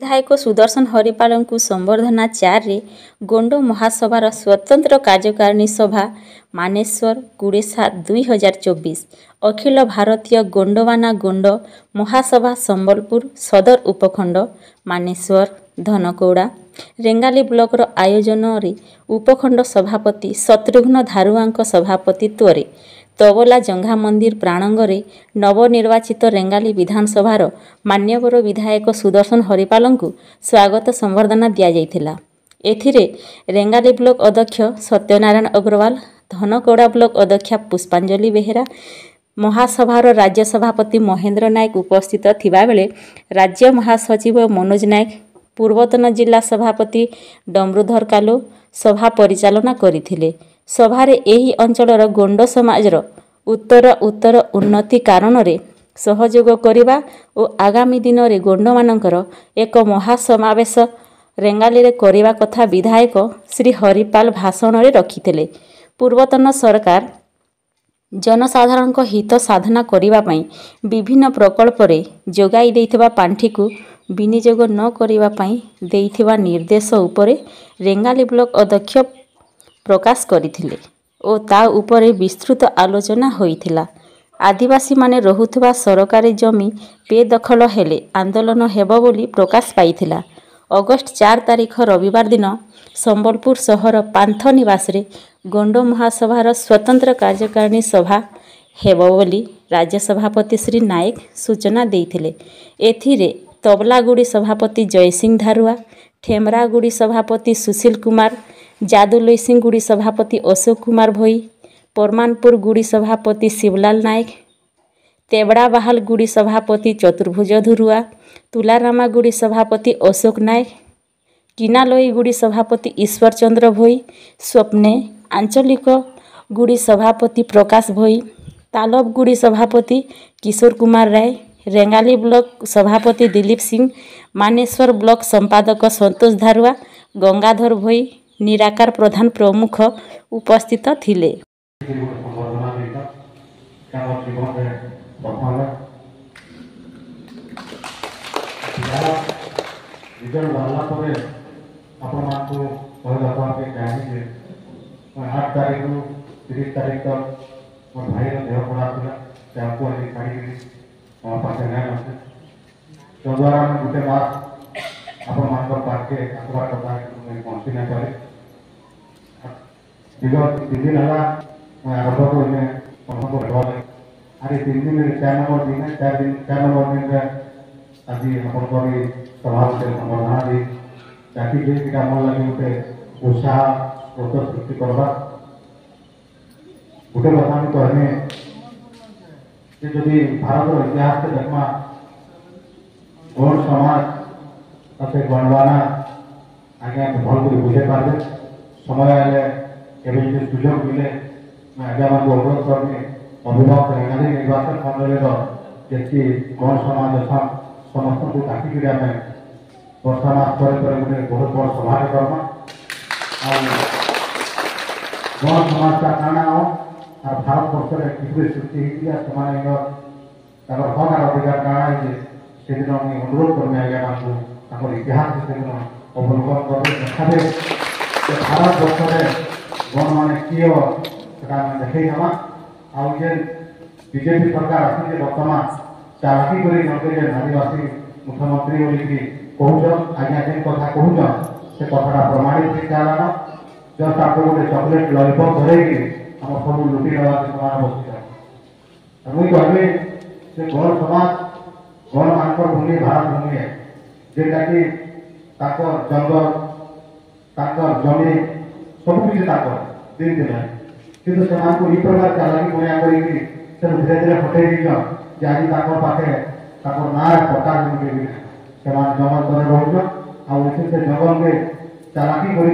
विधायक सुदर्शन हरिपाल को संबर्धना 4 रे गोंड महासभार स्वतंत्र कार्यकारिणी सभा मानेश्वर 27/2024 अखिल भारतीय गोंडवाना गोंड महासभा संबलपुर सदर उपखंड मानेश्वर धनकौड़ा रेंगाली ब्लॉक आयोजन रे उपखंड सभापति शत्रुघ्न धारुआ सभापतित्व रे तबला जंघा मंदिर प्राणंगरे नवनिर्वाचित रेंगाली विधानसभार मान्यवर विधायक सुदर्शन हरिपाल को स्वागत संबर्धना दिया जाइथिला। एथिरे रेंगाली ब्लॉक अध्यक्ष सत्यनारायण अग्रवाल धनकौड़ा ब्लॉक अध्यक्षा पुष्पांजलि बेहेरा महासभार राज्य सभापति महेंद्र नायक उपस्थित थिबा बेले राज्य महासचिव मनोज नायक पूर्वतन जिला सभापति डमरुधर कालो सभा परिचालना करथिले। सभारे एही अंचलर गोंड समाजर उत्तर उन्नति कारण रे सहयोग करिबा और आगामी दिन रे गोंड मानकर एक महासमावेश रेंगाली रे करिबा कथा विधायक श्री हरिपाल भाषण रे रखिथिले। पूर्वतन सरकार जनसाधारण हित साधना करिबा पई विभिन्न प्रकल्प रे जोगाई देइथिबा पांठी को विनियोग न करिबा पई देइथिबा निर्देश उपरे रेंगाली ब्लॉक अध्यक्ष प्रकाश करथिले ओ ता उपरे विस्तृत आलोचना होइथिला। आदिवासी माने रहुथबा सरकारी जमी बेदखल हेले आंदोलन हेबो बोली प्रकाश पाइथिला। अगस्त 4 तारिख रविवार दिन संबलपुर शहर पांथ निवास रे गोंड महासभार स्वतंत्र कार्यकारिणी सभा हेबो बोली राज्य सभापति श्री नायक सूचना देइथिले। एथिरे तबलागुड़ी सभापति जयसिंह धारुआ ठेमरागुड़ी सभापति सुशील कुमार जादुलई सिंह गुड़ी सभापति अशोक कुमार भोई परमानपुर गुड़ी सभापति शिवलाल नायक तेबड़ा बाहाल गुड़ी सभापति चतुर्भुज धुरुआ तुलारामा गुड़ी सभापति अशोक नायक किनालोई गुड़ी सभापति ईश्वर चंद्र भोई स्वप्ने आंचलिक गुड़ी सभापति प्रकाश भोई तालब गुड़ी सभापति किशोर कुमार राय रेंगाली ब्लॉक सभापति दिलीप सिंह मानेश्वर ब्लॉक संपादक संतोष धारुआ गंगाधर भोई निराकार प्रधान प्रमुख उपस्थित थिले। विगत 3 दिन है आरंभ कर अरे 3 दिन 4 नंबर दिन 4 नंबर दिन आज आपन सभा संबर्धना दी ताकि मन लगे गोटे उत्साह स्रोत सृष्टि करवा गोटे कथा कहने जदि भारत इतिहास से देखमा गौड़ समाज गणवाना आगे भल कर बुझे पारे समय आए एवं जो सुजोग मिले मैं आगे अनुरोध करनी अभिभावक रेंगाली निर्वाचन मंडल जी गण समाज समस्त को डाकिक आम वर्षा मास पर गोटे बहुत बड़ सभा करमा गण समाज का काना हो और भारत वर्ष किसी सृष्टि हक अधिकार काना से दिन अनुरोध करमी आज्ञा इतिहास से अवलोकन कर देखा भारत वर्ष गण माने किए देखे नमा बीजेपी सरकार आसी बर्तमान चालाकी कर आदिवासी मुख्यमंत्री बोलिकी कहून आज्ञा जेन कथा कहून से कथा प्रमाणित हो चलाना जस्ट आपको गोटे चॉकलेट लॉलीपॉप धरेगी आम सब लुटी नवा समान बस मुझे कहबी से गण समाज गण मान भूमि भारत भूमि है जेटा कि जंगल जमी सबकि दिन दिन किंतु से प्रकार चालाकी बया कर धीरे धीरे हटई दीचन जे आज पाखे ना पट्टा जमी से जंगल कर रोच से जंगल में चालाकी कर